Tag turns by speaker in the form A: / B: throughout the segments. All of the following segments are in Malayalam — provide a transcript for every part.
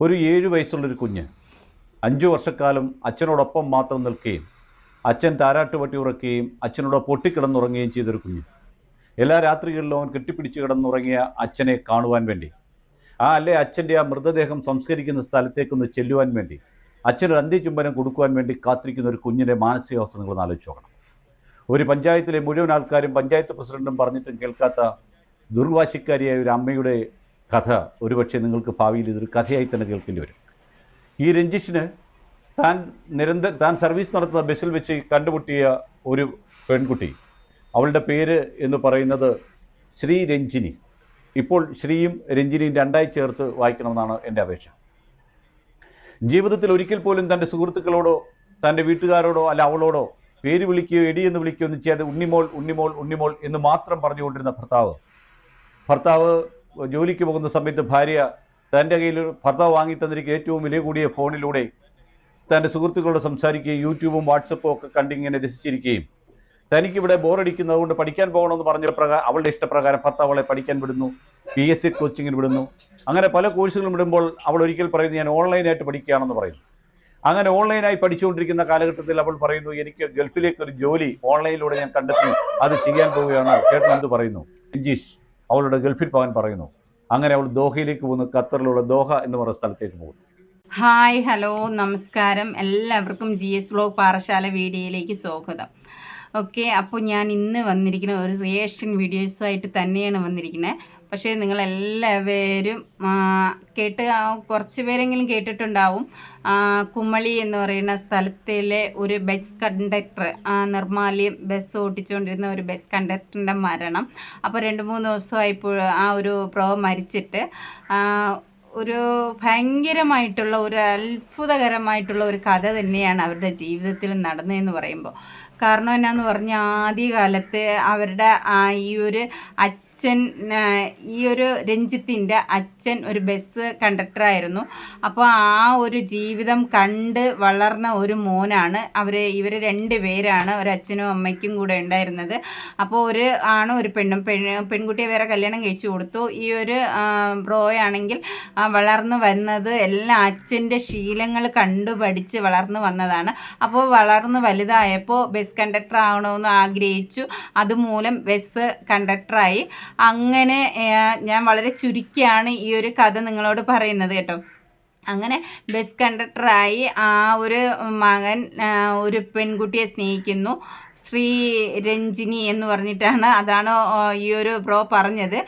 A: ഒരു 7 വയസ്സുള്ളൊരു കുഞ്ഞ് 5 വർഷക്കാലം അച്ഛനോടൊപ്പം മാത്രം നിൽക്കുകയും അച്ഛൻ താരാട്ടുപട്ടി ഉറക്കുകയും അച്ഛനോട് പൊട്ടിക്കിടന്നുറങ്ങുകയും ചെയ്തൊരു കുഞ്ഞ്. എല്ലാ രാത്രികളിലും അവൻ കെട്ടിപ്പിടിച്ച് കിടന്നുറങ്ങിയ അച്ഛനെ കാണുവാൻ വേണ്ടി, അച്ഛൻ്റെ ആ മൃതദേഹം സംസ്കരിക്കുന്ന സ്ഥലത്തേക്കൊന്ന് ചെല്ലുവാൻ വേണ്ടി, അച്ഛനൊരു അന്ത്യചുംബനം കൊടുക്കുവാൻ വേണ്ടി കാത്തിരിക്കുന്ന ഒരു കുഞ്ഞിൻ്റെ മാനസികാവസ്ഥ നിങ്ങളൊന്ന് ആലോചിച്ച് നോക്കണം. ഒരു പഞ്ചായത്തിലെ മുഴുവൻ ആൾക്കാരും പഞ്ചായത്ത് പ്രസിഡന്റും പറഞ്ഞിട്ടും കേൾക്കാത്ത ദുർവാശിക്കാരിയായ ഒരു അമ്മയുടെ കഥ ഒരുപക്ഷെ നിങ്ങൾക്ക് ഭാവിയിൽ ഇതൊരു കഥയായി തന്നെ കേൾക്കേണ്ടി വരും. ഈ രഞ്ജിഷിന് താൻ സർവീസ് നടത്തുന്ന ബസ്സിൽ വെച്ച് കണ്ടുമുട്ടിയ ഒരു പെൺകുട്ടി, അവളുടെ പേര് എന്ന് പറയുന്നത് ശ്രീ രഞ്ജിനി. ഇപ്പോൾ ശ്രീയും രഞ്ജിനിയും രണ്ടായി ചേർത്ത് വായിക്കണമെന്നാണ് എൻ്റെ അപേക്ഷ. ജീവിതത്തിൽ ഒരിക്കൽ പോലും തൻ്റെ സുഹൃത്തുക്കളോടോ തൻ്റെ വീട്ടുകാരോടോ അല്ല അവളോടോ പേര് വിളിക്കുകയോ എടി എന്ന് വിളിക്കുകയോ ഒന്നും ചെയ്യാതെ ഉണ്ണിമോൾ ഉണ്ണിമോൾ ഉണ്ണിമോൾ എന്ന് മാത്രം പറഞ്ഞുകൊണ്ടിരുന്ന ഭർത്താവ് ജോലിക്ക് പോകുന്ന സമയത്ത് ഭാര്യ തൻ്റെ കയ്യിൽ ഭർത്താവ് വാങ്ങി തന്നിരിക്കുക ഏറ്റവും വില കൂടിയ ഫോണിലൂടെ തൻ്റെ സുഹൃത്തുക്കളോട് സംസാരിക്കുകയും യൂട്യൂബും വാട്സപ്പും ഒക്കെ കണ്ടിങ്ങനെ രസിച്ചിരിക്കുകയും തനിക്കിവിടെ ബോറടിക്കുന്നത് കൊണ്ട് പഠിക്കാൻ പോകണമെന്ന് പറഞ്ഞ അവളുടെ ഇഷ്ടപ്രകാരം ഭർത്താവ് അവളെ പഠിക്കാൻ വിടുന്നു, PSC കോച്ചിങ്ങിന് വിടുന്നു. അങ്ങനെ പല കോഴ്സുകളും വിടുമ്പോൾ അവൾ ഒരിക്കൽ പറയുന്നു, ഞാൻ ഓൺലൈനായിട്ട് പഠിക്കുകയാണെന്ന് പറയുന്നു. അങ്ങനെ ഓൺലൈനായി പഠിച്ചുകൊണ്ടിരിക്കുന്ന കാലഘട്ടത്തിൽ അവൾ പറയുന്നു, എനിക്ക് ഗൾഫിലേക്ക് ഒരു ജോലി ഓൺലൈനിലൂടെ ഞാൻ കണ്ടെത്തി, അത് ചെയ്യാൻ പോവുകയാണ്. ചേട്ടൻ എന്ത് പറയുന്നു? രഞ്ജീഷ് അവളുടെ ഗൾഫിൽ പോകാൻ പറയുന്നു. അങ്ങനെ അവൾ ദോഹയിലേക്ക് പോകുന്നു. ഖത്തറിലുള്ള ദോഹ എന്ന് പറയുന്ന സ്ഥലത്തേക്ക് പോകുന്നു.
B: ഹായ്, ഹലോ, നമസ്കാരം. എല്ലാവർക്കും GS വ്ലോഗ് പാറശാല വീഡിയോയിലേക്ക് സ്വാഗതം. ഓക്കെ, അപ്പോൾ ഞാൻ ഇന്ന് വന്നിരിക്കുന്ന ഒരു റിയാക്ഷൻ വീഡിയോസായിട്ട് തന്നെയാണ് വന്നിരിക്കുന്നത്. പക്ഷേ നിങ്ങളെല്ലാവരും കുറച്ച് പേരെങ്കിലും കേട്ടിട്ടുണ്ടാവും. കുമളി എന്ന് പറയുന്ന സ്ഥലത്തിലെ ഒരു ബസ് കണ്ടക്ടർ, നിർമ്മാല്യം ബസ് ഓടിച്ചുകൊണ്ടിരുന്ന ഒരു ബസ് കണ്ടക്ടറിൻ്റെ മരണം. അപ്പോൾ 2-3 ദിവസമായപ്പോൾ ആ ഒരു മരിച്ചിട്ട് ഒരു ഭയങ്കരമായിട്ടുള്ള ഒരു അത്ഭുതകരമായിട്ടുള്ള ഒരു കഥ തന്നെയാണ് അവരുടെ ജീവിതത്തിൽ നടന്നതെന്ന് പറയുമ്പോൾ. കാരണം എന്നാന്ന് പറഞ്ഞാൽ ആദ്യകാലത്ത് അവരുടെ ഈ ഒരു ഈ ഒരു രഞ്ജിത്തിൻ്റെ അച്ഛൻ ഒരു ബസ് കണ്ടക്ടറായിരുന്നു. അപ്പോൾ ആ ഒരു ജീവിതം കണ്ട് വളർന്ന ഒരു മോനാണ് ഇവർ 2 പേരാണ്, ഒരു അച്ഛനും അമ്മയ്ക്കും കൂടെ ഉണ്ടായിരുന്നത്. അപ്പോൾ ഒരു ആണും ഒരു പെണ്ണും. പെൺകുട്ടിയെ വേറെ കല്യാണം കഴിച്ചു കൊടുത്തു. ഈ ഒരു ബ്രോയാണെങ്കിൽ വളർന്നു വന്നത് എല്ലാം അച്ഛൻ്റെ ശീലങ്ങൾ കണ്ടു പഠിച്ച് വളർന്നു വന്നതാണ്. അപ്പോൾ വളർന്നു വലുതായപ്പോൾ ബസ് കണ്ടക്ടർ ആകണമെന്ന് ആഗ്രഹിച്ചു. അതുമൂലം ബസ് കണ്ടക്ടറായി. അങ്ങനെ ഞാൻ വളരെ ചുരുക്കിയാണ് ഈ ഒരു കഥ നിങ്ങളോട് പറയുന്നത് കേട്ടോ. അങ്ങനെ ബസ് കണ്ടക്ടറായി ആ ഒരു മകൻ ഒരു പെൺകുട്ടിയെ സ്നേഹിക്കുന്നു. ശ്രീ രഞ്ജിനി എന്ന് പറഞ്ഞിട്ടാണ്, അതാണ് ഈ ഒരു പറഞ്ഞത്.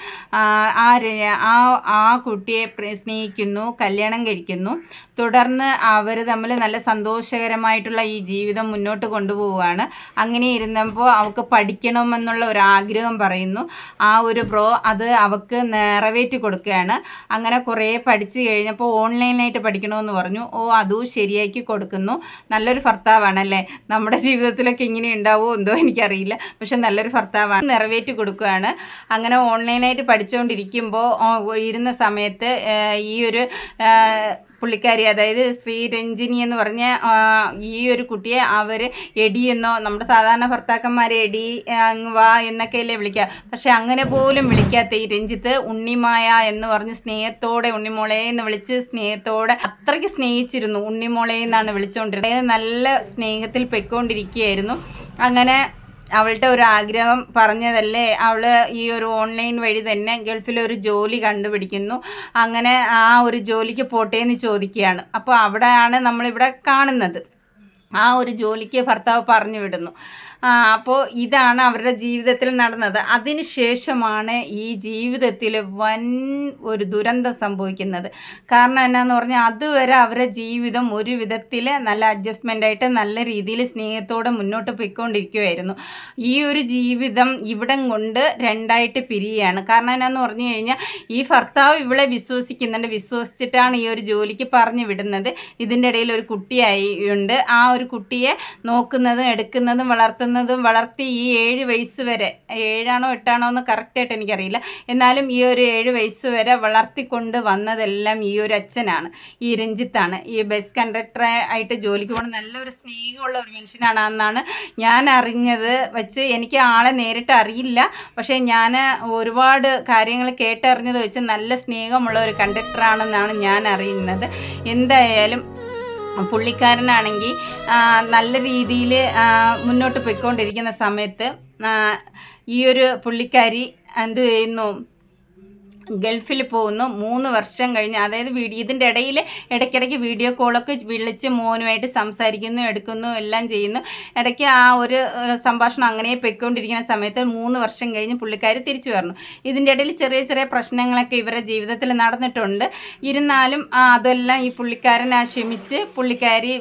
B: ആ കുട്ടിയെ സ്നേഹിക്കുന്നു, കല്യാണം കഴിക്കുന്നു. തുടർന്ന് അവർ തമ്മിൽ നല്ല സന്തോഷകരമായിട്ടുള്ള ഈ ജീവിതം മുന്നോട്ട് കൊണ്ടുപോവുകയാണ്. അങ്ങനെ ഇരുന്നപ്പോൾ അവൾക്ക് പഠിക്കണമെന്നുള്ള ഒരു ആഗ്രഹം പറയുന്നു. ആ ഒരു അത് അവൾക്ക് നിറവേറ്റി കൊടുക്കുകയാണ്. അങ്ങനെ കുറേ പഠിച്ചു കഴിഞ്ഞപ്പോൾ ഓൺലൈനായിട്ട് പഠിക്കണമെന്ന് പറഞ്ഞു. അതും ശരിയാക്കി കൊടുക്കുന്നു. നല്ലൊരു ഭർത്താവാണല്ലേ. നമ്മുടെ ജീവിതത്തിലൊക്കെ ഇങ്ങനെ ഉണ്ടാവുമോ എന്തോ എനിക്കറിയില്ല, പക്ഷെ നല്ലൊരു ഭർത്താവാണ്. നിറവേറ്റി കൊടുക്കുകയാണ്. അങ്ങനെ ഓൺലൈനായിട്ട് പഠിച്ചുകൊണ്ടിരിക്കുമ്പോൾ ഇരുന്ന സമയത്ത് ഈ ഒരു പുള്ളിക്കാരി, അതായത് ശ്രീ രഞ്ജിനി എന്ന് പറഞ്ഞ ഈ ഒരു കുട്ടിയെ അവർ എടിയെന്നോ, നമ്മുടെ സാധാരണ ഭർത്താക്കന്മാരെ എടി അങ്ങ് വാ എന്നൊക്കെയല്ലേ വിളിക്കുക, പക്ഷെ അങ്ങനെ പോലും വിളിക്കാത്ത ഈ രഞ്ജിത്ത് ഉണ്ണിമായ എന്ന് പറഞ്ഞ് സ്നേഹത്തോടെ ഉണ്ണിമോളെ എന്ന് വിളിച്ച് സ്നേഹത്തോടെ അത്രയ്ക്ക് സ്നേഹിച്ചിരുന്നു. ഉണ്ണിമോളെ എന്നാണ് വിളിച്ചുകൊണ്ടിരുന്നത്. നല്ല സ്നേഹത്തിൽ പൊയ്ക്കൊണ്ടിരിക്കുകയായിരുന്നു. അങ്ങനെ അവളുടെ ഒരു ആഗ്രഹം പറഞ്ഞതല്ലേ, അവൾ ഈ ഒരു ഓൺലൈൻ വഴി തന്നെ ഗൾഫിലൊരു ജോലി കണ്ടുപിടിക്കുന്നു. അങ്ങനെ ആ ഒരു ജോലിക്ക് പോട്ടെ എന്ന് ചോദിക്കുകയാണ്. അപ്പോൾ അവിടെയാണ് നമ്മളിവിടെ കാണുന്നത്. ആ ഒരു ജോലിക്ക് ഭർത്താവ് പറഞ്ഞു വിടുന്നു. അപ്പോൾ ഇതാണ് അവരുടെ ജീവിതത്തിൽ നടന്നത്. അതിന് ശേഷമാണ് ഈ ജീവിതത്തിൽ വൻ ഒരു ദുരന്തം സംഭവിക്കുന്നത്. കാരണം എന്നാന്ന് പറഞ്ഞാൽ അതുവരെ അവരുടെ ജീവിതം ഒരു വിധത്തിൽ നല്ല അഡ്ജസ്റ്റ്മെൻ്റായിട്ട് നല്ല രീതിയിൽ സ്നേഹത്തോടെ മുന്നോട്ട് പോയിക്കൊണ്ടിരിക്കുകയായിരുന്നു. ഈ ഒരു ജീവിതം ഇവിടം കൊണ്ട് 2ആയിട്ട് പിരിയുകയാണ്. കാരണം എന്നാന്ന് പറഞ്ഞു കഴിഞ്ഞാൽ ഈ ഭർത്താവ് ഇവളെ വിശ്വസിച്ചിട്ടാണ് ഈ ഒരു ജോലിക്ക് പറഞ്ഞു വിടുന്നത്. ഇതിൻ്റെ ഇടയിൽ ഒരു കുട്ടിയായി ഉണ്ട്. ആ ഒരു കുട്ടിയെ നോക്കുന്നതും എടുക്കുന്നതും വളർത്തുന്നതും വളർത്തി ഈ 7 വയസ്സ് വരെ, 7ആണോ 8ആണോ എന്ന് കറക്റ്റായിട്ട് എനിക്കറിയില്ല, എന്നാലും ഈ ഒരു 7 വയസ്സ് വരെ വളർത്തിക്കൊണ്ട് വന്നതെല്ലാം ഈ ഒരു അച്ഛനാണ്, ഈ രഞ്ജിത്താണ്. ഈ ബസ് കണ്ടക്ടർ ആയിട്ട് ജോലിക്ക് പോകുന്ന നല്ലൊരു സ്നേഹമുള്ള ഒരു മനുഷ്യനാണെന്നാണ് ഞാൻ അറിഞ്ഞത് വെച്ച്. എനിക്ക് ആളെ നേരിട്ട് അറിയില്ല, പക്ഷേ ഞാൻ ഒരുപാട് കാര്യങ്ങൾ കേട്ടറിഞ്ഞത് വെച്ച് നല്ല സ്നേഹമുള്ള ഒരു കണ്ടക്ടറാണെന്നാണ് ഞാൻ അറിയുന്നത്. എന്തായാലും പുള്ളിക്കാരനാണെങ്കിൽ നല്ല രീതിയിൽ മുന്നോട്ട് പോയിക്കൊണ്ടിരിക്കുന്ന സമയത്ത് ഈ ഒരു പുള്ളിക്കാരി എന്ത് ചെയ്യുന്നു, ഗൾഫിൽ പോകുന്നു. 3 വർഷം കഴിഞ്ഞ്, അതായത് ഇതിൻ്റെ ഇടയിൽ ഇടയ്ക്കിടയ്ക്ക് വീഡിയോ കോളൊക്കെ വിളിച്ച് മോനുമായിട്ട് സംസാരിക്കുന്നു, എടുക്കുന്നു, എല്ലാം ചെയ്യുന്നു. ഇടയ്ക്ക് ആ ഒരു സംഭാഷണം അങ്ങനെ പൊയ്ക്കൊണ്ടിരിക്കുന്ന സമയത്ത് 3 വർഷം കഴിഞ്ഞ് പുള്ളിക്കാരി തിരിച്ചു വരണം. ഇതിൻ്റെ ഇടയിൽ ചെറിയ ചെറിയ പ്രശ്നങ്ങളൊക്കെ ഇവരുടെ ജീവിതത്തിൽ നടന്നിട്ടുണ്ട്. ഇരുന്നാലും അതെല്ലാം ഈ പുള്ളിക്കാരൻ ക്ഷമിച്ച് പുള്ളിക്കാരി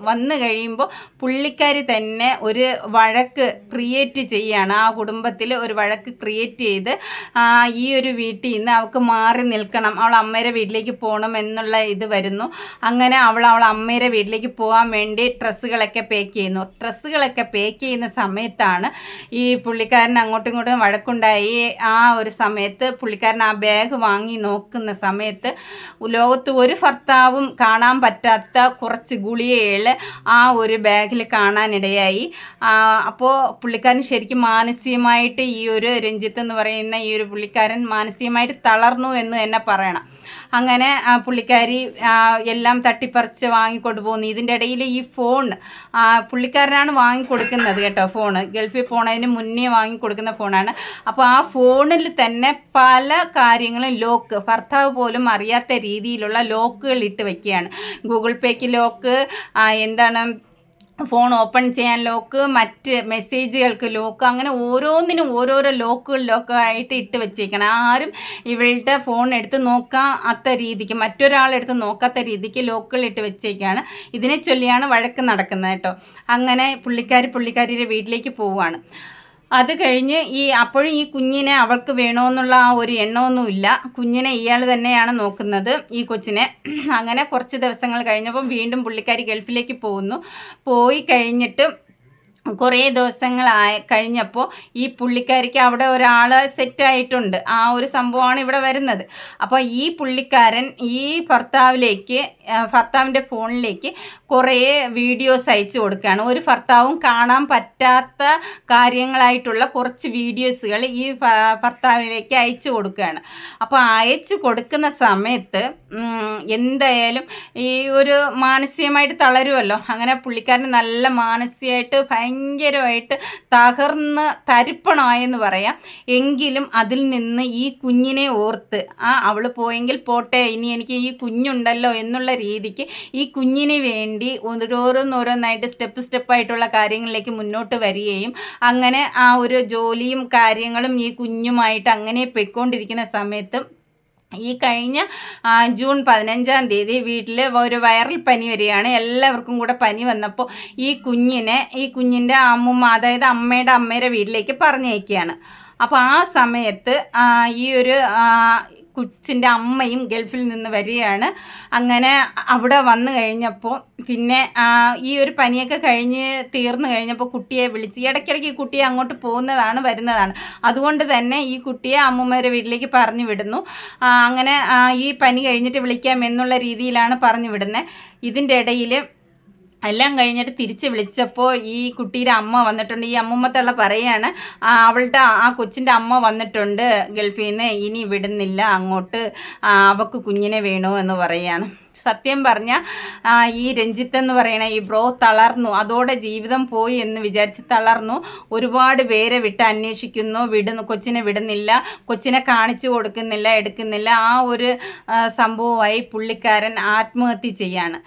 B: വന്നു കഴിയുമ്പോൾ പുള്ളിക്കാരി തന്നെ ഒരു വഴക്ക് ക്രിയേറ്റ് ചെയ്യുകയാണ്. ആ കുടുംബത്തിൽ ഒരു വഴക്ക് ക്രിയേറ്റ് ചെയ്ത് ഈ ഒരു വീട്ടിൽ നിന്ന് അവൾക്ക് മാറി നിൽക്കണം, അവൾ അമ്മയുടെ വീട്ടിലേക്ക് പോകണം എന്നുള്ള ഇത് വരുന്നു. അങ്ങനെ അവൾ അമ്മയുടെ വീട്ടിലേക്ക് പോകാൻ വേണ്ടി ഡ്രസ്സുകളൊക്കെ പാക്ക് ചെയ്യുന്നു. ഡ്രസ്സുകളൊക്കെ പാക്ക് ചെയ്യുന്ന സമയത്താണ് ഈ പുള്ളിക്കാരൻ അങ്ങോട്ടും ഇങ്ങോട്ടും വഴക്കുണ്ടായി. ആ ഒരു സമയത്ത് പുള്ളിക്കാരൻ ആ ബാഗ് വാങ്ങി നോക്കുന്ന സമയത്ത് ലോകത്ത് ഒരു ഭർത്താവും കാണാൻ പറ്റാത്ത കുറച്ച് ഗുളികകൾ ആ ഒരു ബാഗിൽ കാണാനിടയായി. അപ്പോൾ പുള്ളിക്കാരൻ ശരിക്കും മാനസികമായിട്ട് ഈ ഒരു രഞ്ജിത്ത് എന്ന് പറയുന്ന ഈ ഒരു പുള്ളിക്കാരൻ മാനസികമായിട്ട് തളർന്നു എന്ന് തന്നെ പറയണം. അങ്ങനെ പുള്ളിക്കാരി എല്ലാം തട്ടിപ്പറിച്ച് വാങ്ങിക്കൊണ്ട് പോകുന്നു. ഇതിൻ്റെ ഇടയിൽ ഈ ഫോൺ പുള്ളിക്കാരനാണ് വാങ്ങിക്കൊടുക്കുന്നത് കേട്ടോ. ഫോണ് ഗൾഫിൽ പോണതിന് മുന്നേ വാങ്ങിക്കൊടുക്കുന്ന ഫോണാണ്. അപ്പോൾ ആ ഫോണിൽ തന്നെ പല കാര്യങ്ങളും ലോക്ക്, ഭർത്താവ് പോലും അറിയാത്ത രീതിയിലുള്ള ലോക്കുകൾ ഇട്ട് വയ്ക്കുകയാണ്. ഗൂഗിൾ പേക്ക് ലോക്ക്, ഫോൺ ഓപ്പൺ ചെയ്യാൻ ലോക്ക്, മറ്റ് മെസ്സേജുകൾക്ക് ലോക്ക്, അങ്ങനെ ഓരോന്നിനും ഓരോരോ ലോക്കായിട്ട് ഇട്ട് വെച്ചേക്കണം. ആരും ഇവളുടെ ഫോൺ എടുത്ത് നോക്കാത്ത രീതിക്ക്, മറ്റൊരാളെടുത്ത് നോക്കാത്ത രീതിക്ക് ലോക്കുകൾ ഇട്ട് വെച്ചേക്കാണ്. ഇതിനെ ചൊല്ലിയാണ് വഴക്ക് നടക്കുന്നത് കേട്ടോ. അങ്ങനെ പുള്ളിക്കാരിയുടെ വീട്ടിലേക്ക് പോവുകയാണ്. അത് കഴിഞ്ഞ് അപ്പോഴും ഈ കുഞ്ഞിനെ അവൾക്ക് വേണമെന്നുള്ള ആ ഒരു എണ്ണമൊന്നുമില്ല. കുഞ്ഞിനെ ഇയാൾ തന്നെയാണ് നോക്കുന്നത്, ഈ കൊച്ചിനെ. അങ്ങനെ കുറച്ച് ദിവസങ്ങൾ കഴിഞ്ഞപ്പോൾ വീണ്ടും പുള്ളിക്കാരി ഗൾഫിലേക്ക് പോയി കഴിഞ്ഞിട്ട് കുറേ കഴിഞ്ഞപ്പോൾ ഈ പുള്ളിക്കാരിക്ക് അവിടെ ഒരാൾ സെറ്റായിട്ടുണ്ട്. ആ ഒരു സംഭവമാണ് ഇവിടെ വരുന്നത്. അപ്പോൾ ഈ പുള്ളിക്കാരൻ ഈ ഭർത്താവിൻ്റെ ഫോണിലേക്ക് കുറേ വീഡിയോസ് അയച്ചു കൊടുക്കുകയാണ്. ഒരു ഭർത്താവും കാണാൻ പറ്റാത്ത കാര്യങ്ങളായിട്ടുള്ള കുറച്ച് വീഡിയോസുകൾ ഈ ഭർത്താവിലേക്ക് അയച്ചു കൊടുക്കുകയാണ്. അപ്പോൾ അയച്ചു കൊടുക്കുന്ന സമയത്ത് എന്തായാലും ഈ ഒരു മാനസികമായിട്ട് തളരുമല്ലോ. അങ്ങനെ പുള്ളിക്കാരൻ നല്ല മാനസികമായിട്ട് ഭയങ്കരമായിട്ട് തരിപ്പണമായെന്ന് പറയാം. എങ്കിലും അതിൽ നിന്ന് ഈ കുഞ്ഞിനെ ഓർത്ത് അവൾ പോയെങ്കിൽ പോട്ടെ, ഇനി എനിക്ക് ഈ കുഞ്ഞുണ്ടല്ലോ എന്നുള്ള രീതിക്ക് ഈ കുഞ്ഞിന് വേണ്ടി ഓരോന്നായിട്ട് സ്റ്റെപ്പായിട്ടുള്ള കാര്യങ്ങളിലേക്ക് മുന്നോട്ട് വരികയും അങ്ങനെ ആ ഒരു ജോലിയും കാര്യങ്ങളും ഈ കുഞ്ഞുമായിട്ട് അങ്ങനെ പൊയ്ക്കൊണ്ടിരിക്കുന്ന സമയത്ത് ഈ കഴിഞ്ഞ ജൂൺ 15-ാം തീയതി വീട്ടിൽ ഒരു വൈറൽ പനി വരികയാണ്. എല്ലാവർക്കും കൂടെ പനി വന്നപ്പോൾ ഈ കുഞ്ഞിൻ്റെ അമ്മൂമ്മ, അതായത് അമ്മയുടെ വീട്ടിലേക്ക് പറഞ്ഞയക്കുകയാണ്. അപ്പോൾ ആ സമയത്ത് ഈ ഒരു കൊച്ചിൻ്റെ അമ്മയും ഗൾഫിൽ നിന്ന് വരികയാണ്. അങ്ങനെ അവിടെ വന്നു കഴിഞ്ഞപ്പോൾ പിന്നെ ഈ ഒരു പനിയൊക്കെ തീർന്നു കഴിഞ്ഞപ്പോൾ കുട്ടിയെ വിളിച്ച്, ഇടയ്ക്കിടയ്ക്ക് ഈ കുട്ടിയെ അങ്ങോട്ട് വരുന്നതാണ്. അതുകൊണ്ട് തന്നെ ഈ കുട്ടിയെ അമ്മൂമ്മയുടെ വീട്ടിലേക്ക് പറഞ്ഞു വിടുന്നു. അങ്ങനെ ഈ പനി കഴിഞ്ഞിട്ട് വിളിക്കാം എന്നുള്ള രീതിയിലാണ് പറഞ്ഞു വിടുന്നത്. ഇതിൻ്റെ ഇടയിൽ എല്ലാം കഴിഞ്ഞിട്ട് തിരിച്ച് വിളിച്ചപ്പോൾ ഈ കുട്ടിയുടെ അമ്മ വന്നിട്ടുണ്ട്. ഈ അമ്മൂമ്മത്തള്ള പറയാണ്, ആ കൊച്ചിൻ്റെ അമ്മ വന്നിട്ടുണ്ട് ഗൾഫിൽ നിന്ന്, ഇനി വിടുന്നില്ല അങ്ങോട്ട്, അവൾക്ക് കുഞ്ഞിനെ വേണോ എന്ന് പറയുകയാണ്. സത്യം പറഞ്ഞാൽ ഈ രഞ്ജിത്ത് എന്ന് പറയുന്ന ഈ ബ്രോ തളർന്നു. അതോടെ ജീവിതം പോയി എന്ന് വിചാരിച്ച് തളർന്നു. ഒരുപാട് പേരെ അന്വേഷിക്കുന്നു, കൊച്ചിനെ വിടുന്നില്ല, കൊച്ചിനെ കാണിച്ചു കൊടുക്കുന്നില്ല, എടുക്കുന്നില്ല. ആ ഒരു സംഭവമായി പുള്ളിക്കാരൻ ആത്മഹത്യ ചെയ്യാണ്,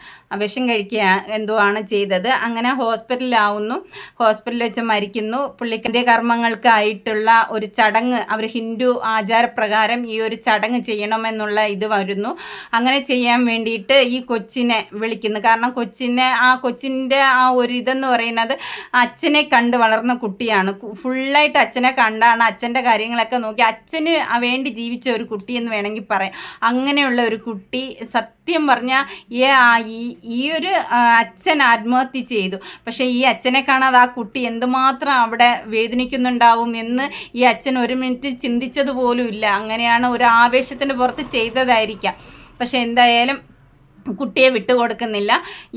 B: വിഷം കഴിക്കുക എന്തോ ആണ് ചെയ്തത്. അങ്ങനെ ഹോസ്പിറ്റലിൽ വെച്ച് മരിക്കുന്നു. പുള്ളിക്കാരൻ്റെ കർമ്മങ്ങൾക്കായിട്ടുള്ള ഒരു ചടങ്ങ്, അവർ ഹിന്ദു ആചാരപ്രകാരം ഈ ഒരു ചടങ്ങ് ചെയ്യണമെന്നുള്ള ഇത് വരുന്നു. അങ്ങനെ ചെയ്യാൻ വേണ്ടിയിട്ട് വേണ്ടിയിട്ട് ഈ കൊച്ചിനെ വിളിക്കുന്നു. കാരണം കൊച്ചിൻ്റെ ആ ഒരു ഇതെന്ന് പറയുന്നത് അച്ഛനെ കണ്ട് വളർന്ന കുട്ടിയാണ്. ഫുള്ളായിട്ട് അച്ഛനെ കണ്ടാണ് അച്ഛൻ്റെ കാര്യങ്ങളൊക്കെ നോക്കി അച്ഛന് വേണ്ടി ജീവിച്ച ഒരു കുട്ടിയെന്ന് വേണമെങ്കിൽ പറയാം. അങ്ങനെയുള്ള ഒരു കുട്ടി സത്യം പറഞ്ഞാൽ ഈ ഒരു അച്ഛൻ ആത്മഹത്യ ചെയ്തു. പക്ഷേ ഈ അച്ഛനെ കാണാതെ ആ കുട്ടി എന്തുമാത്രം അവിടെ വേദനിക്കുന്നുണ്ടാവും എന്ന് ഈ അച്ഛൻ ഒരു മിനിറ്റ് ചിന്തിച്ചത് പോലും ഇല്ല. അങ്ങനെയാണ് ഒരു ആവേശത്തിൻ്റെ പുറത്ത് ചെയ്തതായിരിക്കാം. പക്ഷെ എന്തായാലും കുട്ടിയെ വിട്ടുകൊടുക്കുന്നില്ല.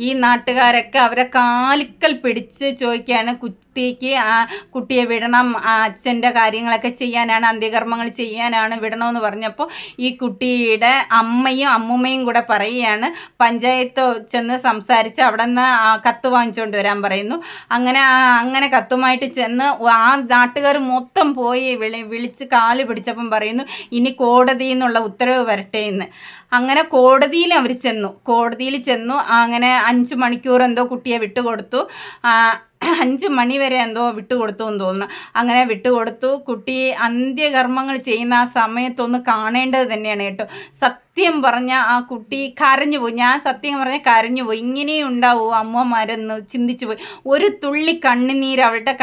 B: ഈ നാട്ടുകാരൊക്കെ അവരെ കാലിക്കൽ പിടിച്ച് ചോദിക്കുകയാണ്, കുട്ടിയെ വിടണം, അച്ഛൻ്റെ കാര്യങ്ങളൊക്കെ ചെയ്യാനാണ്, അന്ത്യകർമ്മങ്ങൾ ചെയ്യാനാണ്, വിടണമെന്ന് പറഞ്ഞപ്പോൾ ഈ കുട്ടിയുടെ അമ്മയും അമ്മൂമ്മയും കൂടെ പറയുകയാണ് പഞ്ചായത്ത് ചെന്ന് സംസാരിച്ച് അവിടെ നിന്ന് കത്ത് വാങ്ങിച്ചുകൊണ്ട് വരാൻ പറയുന്നു. അങ്ങനെ കത്തുമായിട്ട് ചെന്ന് ആ നാട്ടുകാർ മൊത്തം പോയി വിളിച്ച് കാല് പിടിച്ചപ്പം പറയുന്നു ഇനി കോടതിയിൽ നിന്നുള്ള ഉത്തരവ് വരട്ടെ എന്ന്. അങ്ങനെ കോടതിയിൽ അവർ ചെന്നു. അങ്ങനെ 5 മണിക്കൂർ എന്തോ കുട്ടിയെ വിട്ടുകൊടുത്തു. 5 മണി വരെ എന്തോ വിട്ടുകൊടുത്തു എന്ന് തോന്നുന്നു. അങ്ങനെ വിട്ടുകൊടുത്തു. കുട്ടി അന്ത്യകർമ്മങ്ങൾ ചെയ്യുന്ന ആ സമയത്തൊന്ന് കാണേണ്ടത് തന്നെയാണ് കേട്ടോ. സത്യം പറഞ്ഞാൽ ആ കുട്ടി കരഞ്ഞുപോയി. ഞാൻ സത്യം പറഞ്ഞാൽ കരഞ്ഞുപോയി. ഇങ്ങനെയും ഉണ്ടാവുമോ അമ്മമാരെന്ന് ചിന്തിച്ചു പോയി. ഒരു തുള്ളി കണ്ണുനീര് അവളുടെ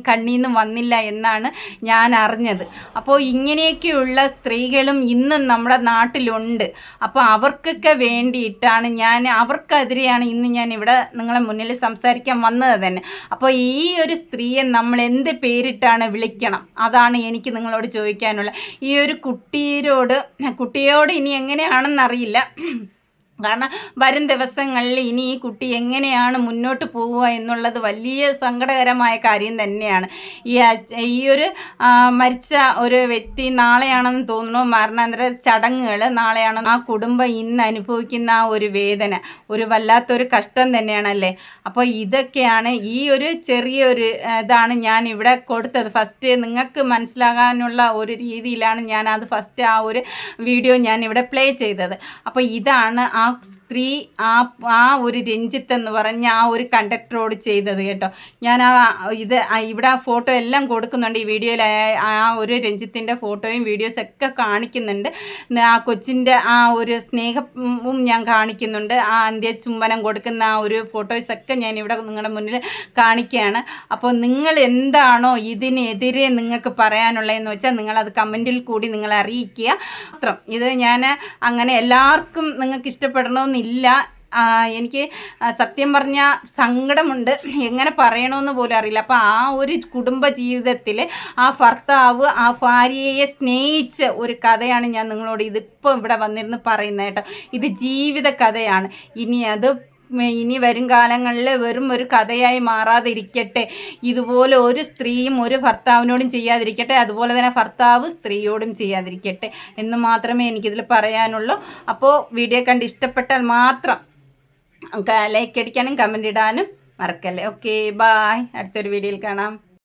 B: കണ്ണീന്ന് വന്നില്ല എന്നാണ് ഞാൻ അറിഞ്ഞത്. അപ്പോൾ ഇങ്ങനെയൊക്കെയുള്ള സ്ത്രീകളും ഇന്നും നമ്മുടെ നാട്ടിലുണ്ട്. അപ്പോൾ അവർക്കൊക്കെ വേണ്ടിയിട്ടാണ് അവർക്കെതിരെയാണ് ഇന്ന് ഞാൻ ഇവിടെ നിങ്ങളെ മുന്നിൽ സംസാരിക്കാൻ വന്നത് തന്നെ. അപ്പോൾ ഈ ഒരു സ്ത്രീയെ നമ്മൾ എന്ത് പേരിട്ടാണ് വിളിക്കണം? അതാണ് എനിക്ക് നിങ്ങളോട് ചോദിക്കാനുള്ള. ഈ ഒരു കുട്ടിയോട് ഇനി എങ്ങനെയാണെന്നറിയില്ല. കാരണം വരും ദിവസങ്ങളിൽ ഇനി ഈ കുട്ടി എങ്ങനെയാണ് മുന്നോട്ട് പോവുക എന്നുള്ളത് വലിയ സങ്കടകരമായ കാര്യം തന്നെയാണ്. ഈ ഒരു മരിച്ച ഒരു വ്യക്തി നാളെയാണെന്ന് തോന്നുന്നു മരണാനന്തര ചടങ്ങുകൾ നാളെയാണ്. ആ കുടുംബം ഇന്ന് അനുഭവിക്കുന്ന ആ ഒരു വേദന ഒരു വല്ലാത്തൊരു കഷ്ടം തന്നെയാണല്ലേ. അപ്പോൾ ഇതൊക്കെയാണ് ഈ ഒരു ചെറിയൊരു ഇതാണ് ഞാൻ ഇവിടെ കൊടുത്തത്. ഫസ്റ്റ് നിങ്ങൾക്ക് മനസ്സിലാകാനുള്ള ഒരു രീതിയിലാണ് ഞാനത് ഫസ്റ്റ് ആ ഒരു വീഡിയോ ഞാൻ ഇവിടെ പ്ലേ ചെയ്തത്. അപ്പോൾ ഇതാണ് ആ സ്ത്രീ ആ ഒരു രഞ്ജിത്ത് എന്ന് പറഞ്ഞ ആ ഒരു കണ്ടക്ടറോട് ചെയ്തത് കേട്ടോ. ഞാൻ ഇവിടെ ആ ഫോട്ടോ എല്ലാം കൊടുക്കുന്നുണ്ട്. ഈ വീഡിയോയിൽ ആ ഒരു രഞ്ജിത്തിൻ്റെ ഫോട്ടോയും വീഡിയോസൊക്കെ കാണിക്കുന്നുണ്ട്. ആ കൊച്ചിൻ്റെ ആ ഒരു സ്നേഹവും ഞാൻ കാണിക്കുന്നുണ്ട്. ആ അന്ത്യചുംബനം കൊടുക്കുന്ന ആ ഒരു ഫോട്ടോസൊക്കെ ഞാൻ ഇവിടെ നിങ്ങളുടെ മുന്നിൽ കാണിക്കുകയാണ്. അപ്പോൾ നിങ്ങൾ എന്താണോ ഇതിനെതിരെ നിങ്ങൾക്ക് പറയാനുള്ളതെന്ന് വെച്ചാൽ നിങ്ങളത് കമൻറ്റിൽ കൂടി നിങ്ങൾ അറിയിക്കുക മാത്രം. ഇത് ഞാൻ അങ്ങനെ എല്ലാവർക്കും നിങ്ങൾക്ക് ഇഷ്ടപ്പെടണമെന്നില്ല. എനിക്ക് സത്യം പറഞ്ഞാൽ സങ്കടമുണ്ട്. എങ്ങനെ പറയണമെന്ന് പോലും അറിയില്ല. അപ്പോൾ ആ ഒരു കുടുംബ ജീവിതത്തിൽ ആ ഭർത്താവ് ആ ഭാര്യയെ സ്നേഹിച്ച ഒരു കഥയാണ് ഞാൻ നിങ്ങളോട് ഇതിപ്പോൾ ഇവിടെ വന്നിരുന്ന് പറയുന്നത് കേട്ടോ. ഇത് ജീവിത കഥയാണ്. ഇനി വരും കാലങ്ങളിൽ വെറും ഒരു കഥയായി മാറാതിരിക്കട്ടെ. ഇതുപോലെ ഒരു സ്ത്രീയും ഒരു ഭർത്താവിനോടും ചെയ്യാതിരിക്കട്ടെ. അതുപോലെ തന്നെ ഭർത്താവ് സ്ത്രീയോടും ചെയ്യാതിരിക്കട്ടെ എന്ന് മാത്രമേ എനിക്കിതിൽ പറയാനുള്ളൂ. അപ്പോൾ വീഡിയോ കണ്ട് ഇഷ്ടപ്പെട്ടാൽ മാത്രം ലൈക്ക് അടിക്കാനും കമൻ്റ് ഇടാനും മറക്കല്ലേ. Okay, bye. അടുത്തൊരു വീഡിയോയിൽ കാണാം.